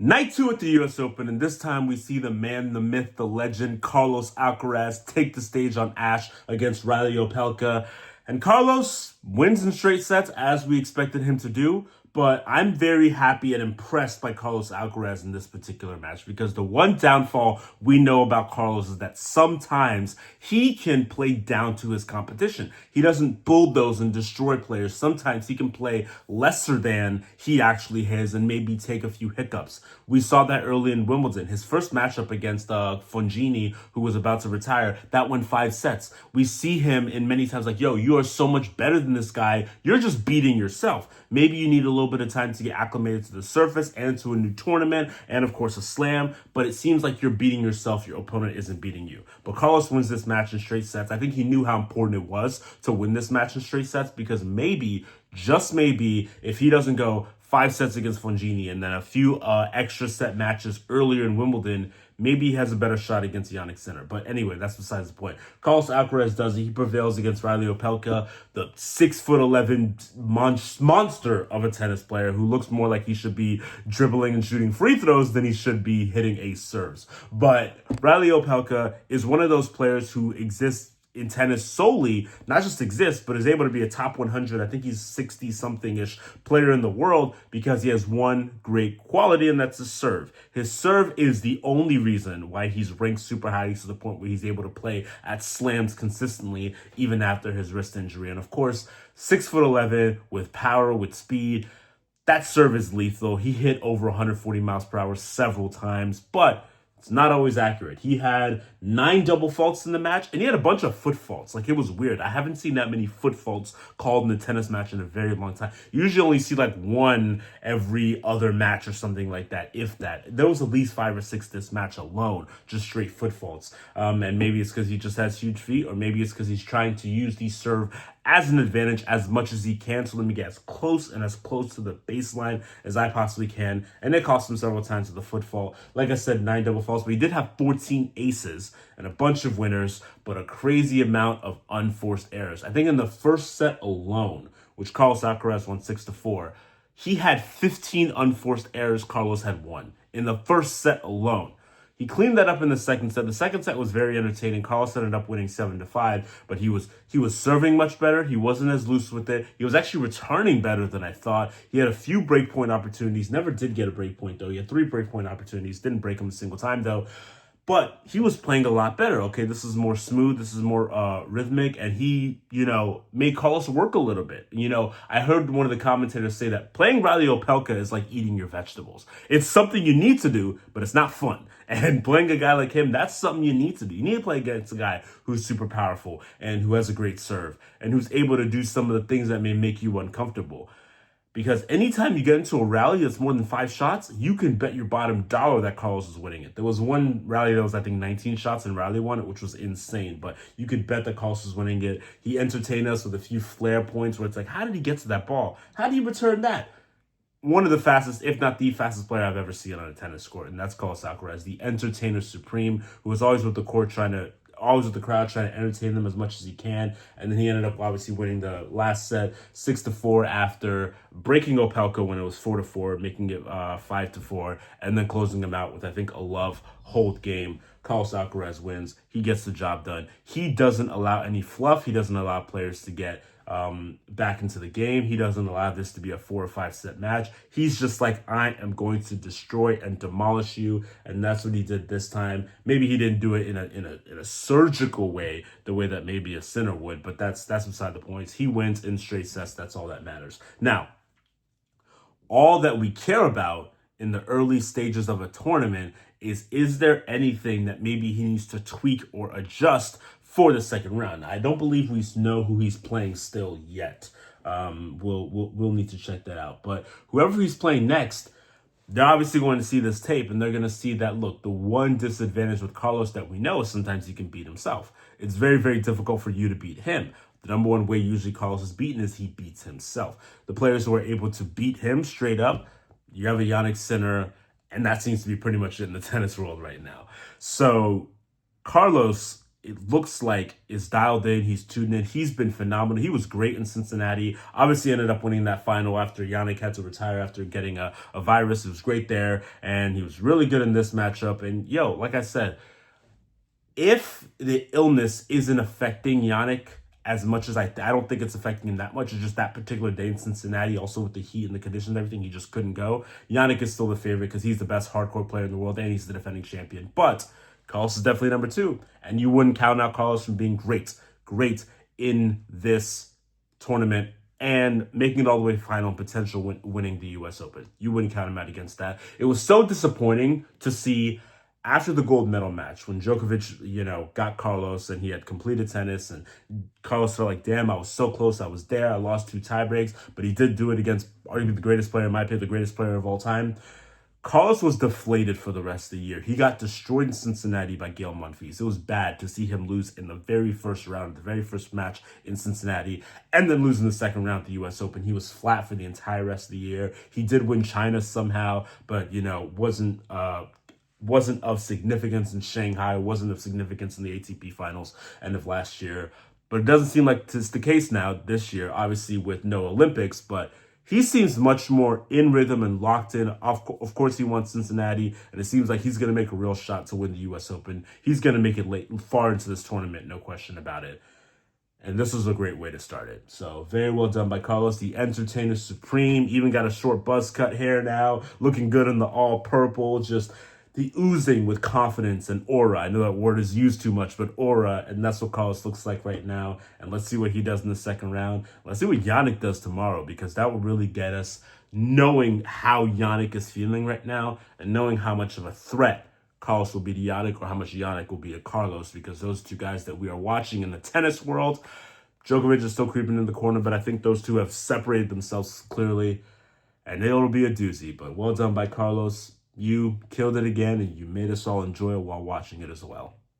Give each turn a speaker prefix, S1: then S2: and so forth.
S1: Night 2 at the US Open, and this time we see the man, the myth, the legend, Carlos Alcaraz take the stage on Ash against Riley Opelka. And Carlos wins in straight sets as we expected him to do, but I'm very happy and impressed by Carlos Alcaraz in this particular match because the one downfall we know about Carlos is that sometimes he can play down to his competition. He doesn't bulldoze and destroy players. Sometimes he can play lesser than he actually has and maybe take a few hiccups. We saw that early in Wimbledon. His first matchup against Fongini, who was about to retire, that went 5 sets. We see him in many times like, yo, you are so much better than this guy. You're just beating yourself. Maybe you need a little bit of time to get acclimated to the surface and to a new tournament and, of course, a slam. But it seems like you're beating yourself. Your opponent isn't beating you. But Carlos wins this match in straight sets. I think he knew how important it was to win this match in straight sets because maybe, just maybe, if he doesn't go 5 sets against Fongini and then a few extra set matches earlier in Wimbledon, maybe he has a better shot against Jannik Sinner. But anyway, that's besides the point. Carlos Alcaraz does it. He prevails against Riley Opelka, the 6'11" monster of a tennis player who looks more like he should be dribbling and shooting free throws than he should be hitting ace serves. But Riley Opelka is one of those players who exists in tennis solely, not just exists, but is able to be a top 100. I think he's 60-something-ish player in the world because he has one great quality, and that's his serve. His serve is the only reason why he's ranked super highly to the point where he's able to play at slams consistently, even after his wrist injury. And of course, 6'11", with power, with speed, that serve is lethal. He hit over 140 miles per hour several times, but it's not always accurate. He had 9 double faults in the match, and he had a bunch of foot faults. Like, it was weird. I haven't seen that many foot faults called in a tennis match in a very long time. You usually only see like one every other match or something like that, if that. There was at least 5 or 6 this match alone, just straight foot faults. And maybe it's because he just has huge feet, or maybe it's because he's trying to use the serve as an advantage as much as he can. So let me get as close to the baseline as I possibly can. And it cost him several times with the foot fault. Like I said, 9 double faults, but he did have 14 aces and a bunch of winners, but a crazy amount of unforced errors. I think in the first set alone, which Carlos Alcaraz won 6-4, he had 15 unforced errors. Carlos had 1 in the first set alone. He cleaned that up in the second set. The second set was very entertaining. Carlos ended up winning 7-5, but he was serving much better. He wasn't as loose with it. He was actually returning better than I thought. He had a few breakpoint opportunities. Never did get a breakpoint, though. He had 3 breakpoint opportunities. Didn't break them a single time, though. But he was playing a lot better. Okay, this is more smooth. This is more rhythmic. And he, made Carlos work a little bit. I heard one of the commentators say that playing Riley Opelka is like eating your vegetables. It's something you need to do, but it's not fun. And playing a guy like him, that's something you need to do. You need to play against a guy who's super powerful and who has a great serve and who's able to do some of the things that may make you uncomfortable. Because anytime you get into a rally that's more than 5 shots, you can bet your bottom dollar that Carlos is winning it. There was one rally that was, I think, 19 shots, and Riley won it, which was insane. But you could bet that Carlos was winning it. He entertained us with a few flare points where it's like, how did he get to that ball? How did he return that? One of the fastest, if not the fastest player I've ever seen on a tennis court, and that's Carlos Alcaraz, the entertainer supreme, who was always with the crowd trying to entertain them as much as he can. And then he ended up obviously winning the last set 6-4 after breaking Opelka when it was 4-4, making it 5-4, and then closing him out with, I think, a love hold game. Carlos Alcaraz wins. He gets the job done. He doesn't allow any fluff. He doesn't allow players to get back into the game. He doesn't allow this to be a 4 or 5 set match. He's just like, I am going to destroy and demolish you, and that's what he did this time. Maybe he didn't do it in a surgical way, the way that maybe a Sinner would, but that's beside the point. He wins in straight sets. That's all that matters. Now, all that we care about in the early stages of a tournament is there anything that maybe he needs to tweak or adjust for the second round? I don't believe we know who he's playing still yet. We'll need to check that out. But whoever he's playing next, they're obviously going to see this tape, and they're going to see that, look, the one disadvantage with Carlos that we know is sometimes he can beat himself. It's very, very difficult for you to beat him. The number one way usually Carlos is beaten is he beats himself. The players who are able to beat him straight up, you have a Jannik Sinner, and that seems to be pretty much it in the tennis world right now. So Carlos it looks like is dialed in. He's tuned in. He's been phenomenal. He was great in Cincinnati. Obviously ended up winning that final after Yannick had to retire after getting a virus. It was great there. And he was really good in this matchup. And like I said, if the illness isn't affecting Yannick as much as I don't think it's affecting him that much. It's just that particular day in Cincinnati, also with the heat and the conditions and everything, he just couldn't go. Yannick is still the favorite because he's the best hardcore player in the world and he's the defending champion. But Carlos is definitely number 2. And you wouldn't count out Carlos from being great in this tournament and making it all the way to final and potential winning the U.S. Open. You wouldn't count him out against that. It was so disappointing to see after the gold medal match, when Djokovic, got Carlos and he had completed tennis, and Carlos felt like, damn, I was so close. I was there. I lost 2 tiebreaks, but he did do it against arguably the greatest player, in my opinion, the greatest player of all time. Carlos was deflated for the rest of the year. He got destroyed in Cincinnati by Gael Monfils. It was bad to see him lose in the very first round, the very first match in Cincinnati, and then lose in the second round at the U.S. Open. He was flat for the entire rest of the year. He did win China somehow, but, wasn't of significance in Shanghai, wasn't of significance in the ATP finals end of last year. But it doesn't seem like it's the case now this year, obviously with no Olympics, but he seems much more in rhythm and locked in. Of course, he wants Cincinnati, and it seems like he's going to make a real shot to win the U.S. Open. He's going to make it far into this tournament, no question about it. And this was a great way to start it. So very well done by Carlos, the entertainer supreme. Even got a short buzz cut hair now, looking good in the all purple, just the oozing with confidence and aura. I know that word is used too much, but aura, and that's what Carlos looks like right now. And let's see what he does in the second round. Let's see what Yannick does tomorrow, because that will really get us knowing how Yannick is feeling right now and knowing how much of a threat Carlos will be to Yannick or how much Yannick will be to Carlos, because those two guys that we are watching in the tennis world, Djokovic is still creeping in the corner, but I think those two have separated themselves clearly, and it'll be a doozy. But well done by Carlos. You killed it again, and you made us all enjoy it while watching it as well.